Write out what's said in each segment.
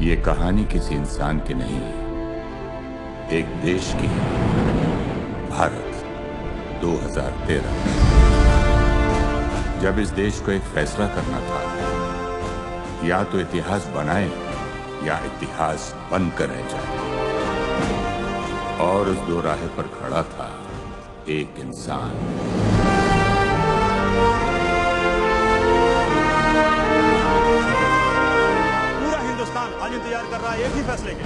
ये कहानी किसी इंसान की नहीं है, एक देश की है। भारत 2013। जब इस देश को एक फैसला करना था, या तो इतिहास बनाए या इतिहास बनकर रह जाए, और उस दो राह पर खड़ा था एक इंसान। आज इंतजार कर रहा है एक ही फैसले के,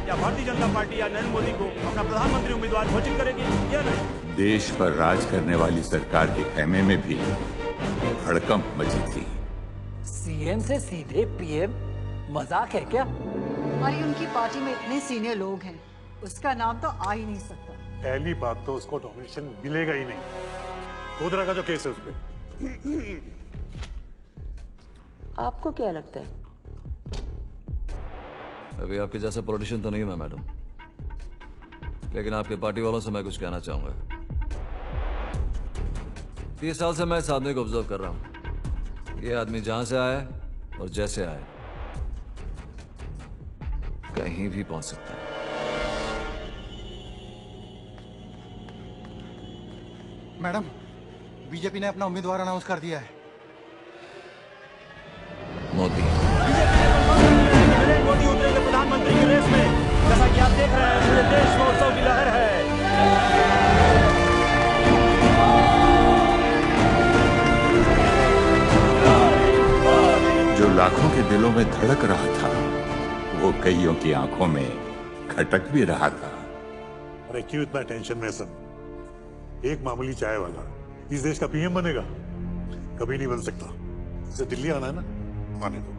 या भारतीय जनता पार्टी या नरेंद्र मोदी को अपना प्रधानमंत्री उम्मीदवार घोषित करेगी या नहीं। देश पर राज करने वाली सरकार के खेमे में भी हड़कंप मची थी। सीएम से सीधे पीएम, मजाक है क्या? हमारी उनकी पार्टी में इतने सीनियर लोग हैं, उसका नाम तो आ ही नहीं सकता। पहली बात तो उसको नॉमिनेशन मिलेगा ही नहीं। गोधरा का जो केस है उसपे। आपको क्या लगता है? अभी आपके जैसा पॉलिटिशियन तो नहीं मैं मैडम, लेकिन आपके पार्टी वालों से मैं कुछ कहना चाहूंगा। 30 साल से मैं इस आदमी को ऑब्जर्व कर रहा हूं। ये आदमी जहां से आया और जैसे आया कहीं भी पहुंच सकता है। मैडम, बीजेपी ने अपना उम्मीदवार अनाउंस कर दिया है। मोदी उतरेंगे प्रधानमंत्री की रेस में। जैसा कि आप देख रहे हैं, पूरे देश में उत्सव की लहर है। जो लाखों के दिलों में धड़क रहा था, वो कईयों की आंखों में खटक भी रहा था। अरे क्यों इतना टेंशन में सब? एक मामूली चाय वाला इस देश का पीएम बनेगा? कभी नहीं बन सकता। इसे दिल्ली आना है ना, आने दो।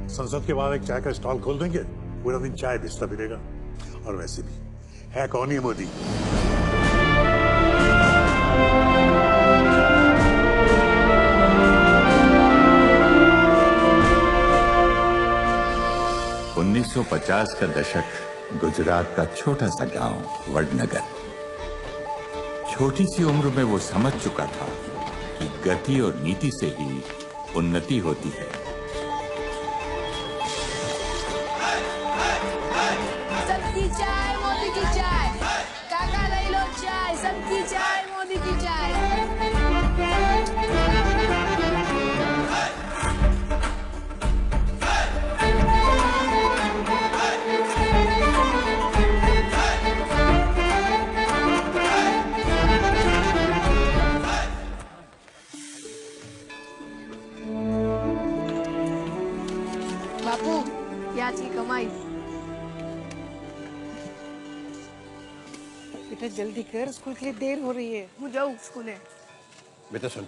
संसद के बाहर एक चाय का स्टॉल खोल देंगे, पूरा दिन चाय बेचता फिरेगा। और वैसे भी है कौन ही मोदी? उन्नीस 1950 का दशक, गुजरात का छोटा सा गांव वडनगर। छोटी सी उम्र में वो समझ चुका था कि गति और नीति से ही उन्नति होती है। सबकी चाय मोदी की चाय, काका ले लो चाय, सबकी चाय मोदी की चाय। बापू, ये आज की कमाई। बेटा जल्दी कर, स्कूल के लिए देर हो रही है। मैं जाऊँ स्कूल? बेटा सुन,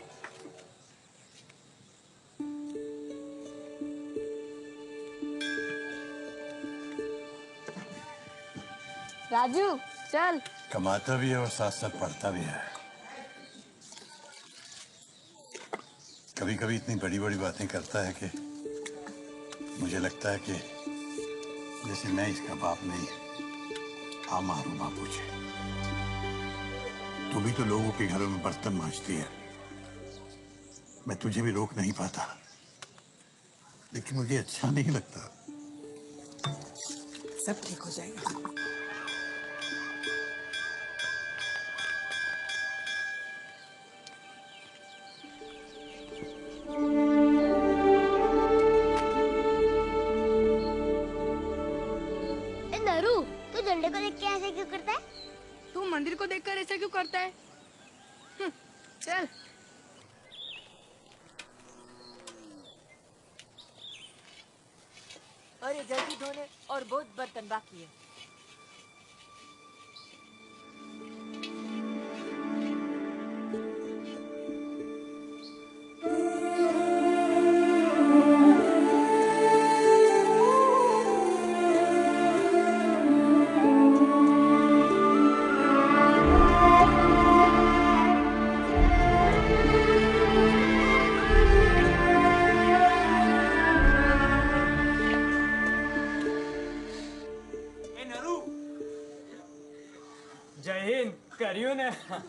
राजू चल। कमाता भी है और साथ साथ पढ़ता भी है। कभी कभी इतनी बड़ी बड़ी बातें करता है कि मुझे लगता है कि जैसे मैं इसका बाप नहीं, आप मारो बापू जी। तू भी तो लोगों के घरों में बर्तन मांजती है। मैं तुझे भी रोक नहीं पाता, लेकिन मुझे अच्छा नहीं लगता। सब ठीक हो जाएगा। नरू, तू झंडे को देख के ऐसे क्यों करता है? तू मंदिर को देखकर ऐसा क्यों करता है? चल। और ये जल्दी धोने और बहुत बर्तन बाकी है।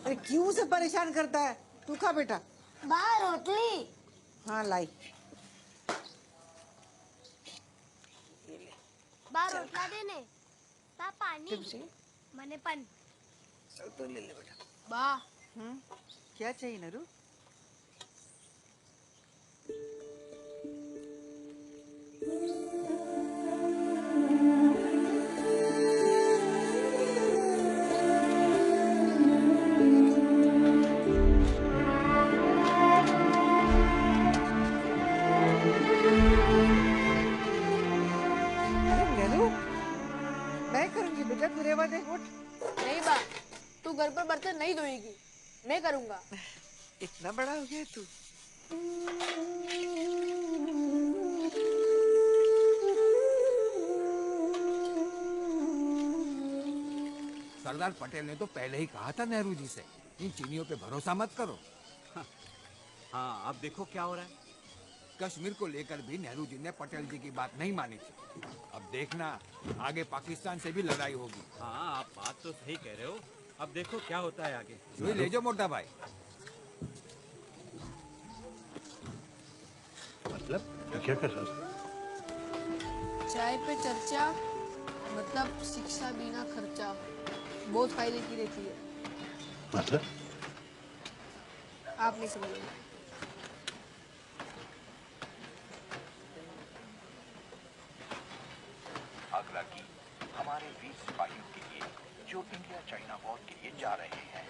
अरे क्यों से परेशान करता है? तू खा बेटा। बाहर रोटली। हाँ लाई। बाहर रोटला देने ता पानी मने पन तो ले ले बेटा। बा क्या चाहिए नरू? अरे नरू, मैं करूंगी बेटा, तू रेवा दे। उठ। नहीं बा, तू घर पर बर्तन नहीं धोएगी, मैं करूंगा। इतना बड़ा हो गया तू। सरदार पटेल ने तो पहले ही कहा था नेहरू जी से, इन चीनियों पे भरोसा मत करो। हाँ, अब देखो क्या हो रहा है। कश्मीर को लेकर भी नेहरू जी ने पटेल जी की बात नहीं मानी थी। अब देखना, आगे पाकिस्तान से भी लड़ाई होगी। हाँ, आप बात तो सही कह रहे हो। अब देखो क्या होता है आगे। जो ले जाओ मोटा भाई। मतलब क्या कर रहा है? चाय पे चर्चा मतलब शिक्षा बिना खर्चा, बहुत फायदे की रहती है। मतलब आप नहीं समझोगे। आगरा की हमारे 20 सिपाहियों के लिए जो इंडिया चाइना वॉर के लिए जा रहे हैं।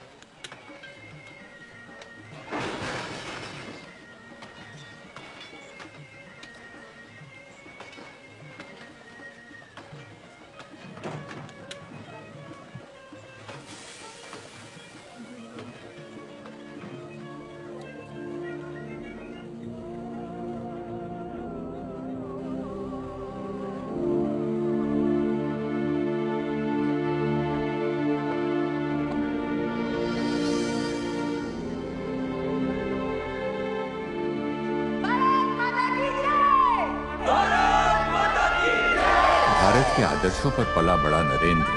भारत के आदर्शों पर पला बड़ा नरेंद्र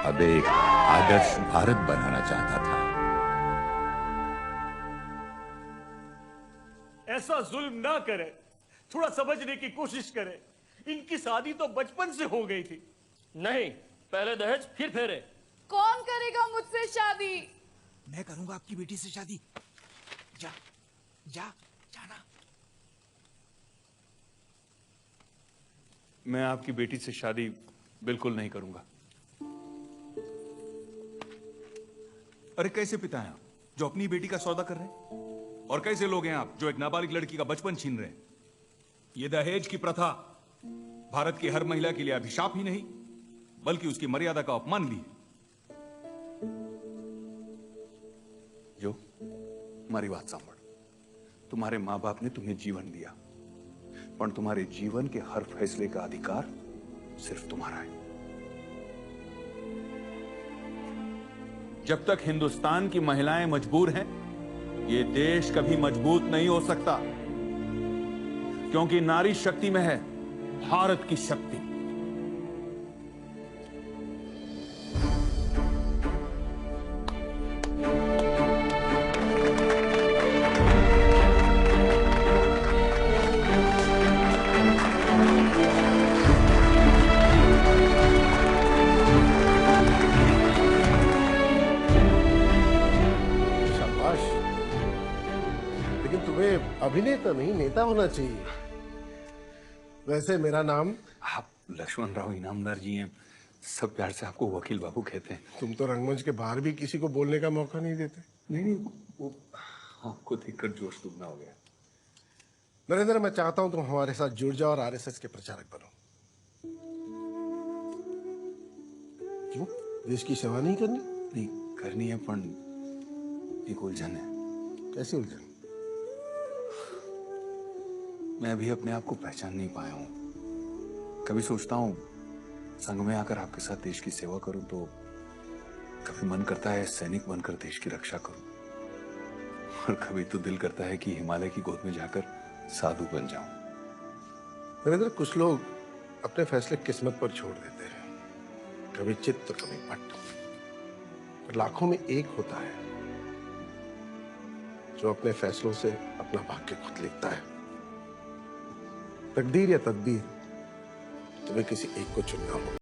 अब एक आदर्श भारत बनाना चाहता था। ऐसा जुल्म ना करे, थोड़ा समझने की कोशिश करे। इनकी शादी तो बचपन से हो गई थी। नहीं, पहले दहेज फिर फेरे। कौन करेगा मुझसे शादी? मैं करूंगा आपकी बेटी से शादी। जा, जा, जाना। मैं आपकी बेटी से शादी बिल्कुल नहीं करूंगा। अरे कैसे पिता हैं आप जो अपनी बेटी का सौदा कर रहे हैं? और कैसे लोग हैं आप जो एक नाबालिग लड़की का बचपन छीन रहे हैं? यह दहेज की प्रथा भारत की हर महिला के लिए अभिशाप ही नहीं बल्कि उसकी मर्यादा का अपमान भी है। जो हमारी बात सांभळ, तुम्हारे माँ बाप ने तुम्हें जीवन दिया, पर तुम्हारे जीवन के हर फैसले का अधिकार सिर्फ तुम्हारा है। जब तक हिंदुस्तान की महिलाएं मजबूर हैं, ये देश कभी मजबूत नहीं हो सकता, क्योंकि नारी शक्ति में है भारत की शक्ति। अभिनेता नहीं नेता होना चाहिए। वैसे मेरा नाम? आप लक्ष्मण राव इनामदार जी हैं, सब प्यार से आपको वकील बाबू कहते हैं। तुम तो रंगमंच के बाहर भी किसी को बोलने का मौका नहीं देते। नहीं, वो आपको देखकर जोश दुगना हो गया। नरेंद्र, मैं चाहता हूं तुम हमारे साथ जुड़ जाओ और आरएसएस के प्रचारक बनो। क्यों? देश की सेवा नहीं करनी? नहीं करनी है, पर एक उलझन है। कैसी उलझन? मैं अभी अपने आप को पहचान नहीं पाया हूं। कभी सोचता हूं संघ में आकर आपके साथ देश की सेवा करूं, तो कभी मन करता है सैनिक बनकर देश की रक्षा करूं, और कभी तो दिल करता है कि हिमालय की गोद में जाकर साधु बन जाऊं। नरेंद्र, कुछ लोग अपने फैसले किस्मत पर छोड़ देते हैं, कभी चित्त तो कभी पट। लाखों में एक होता है जो अपने फैसलों से अपना भाग्य खुद लिखता है। तकदीर या तदबीर, तुम्हें किसी एक को चुनना होगा।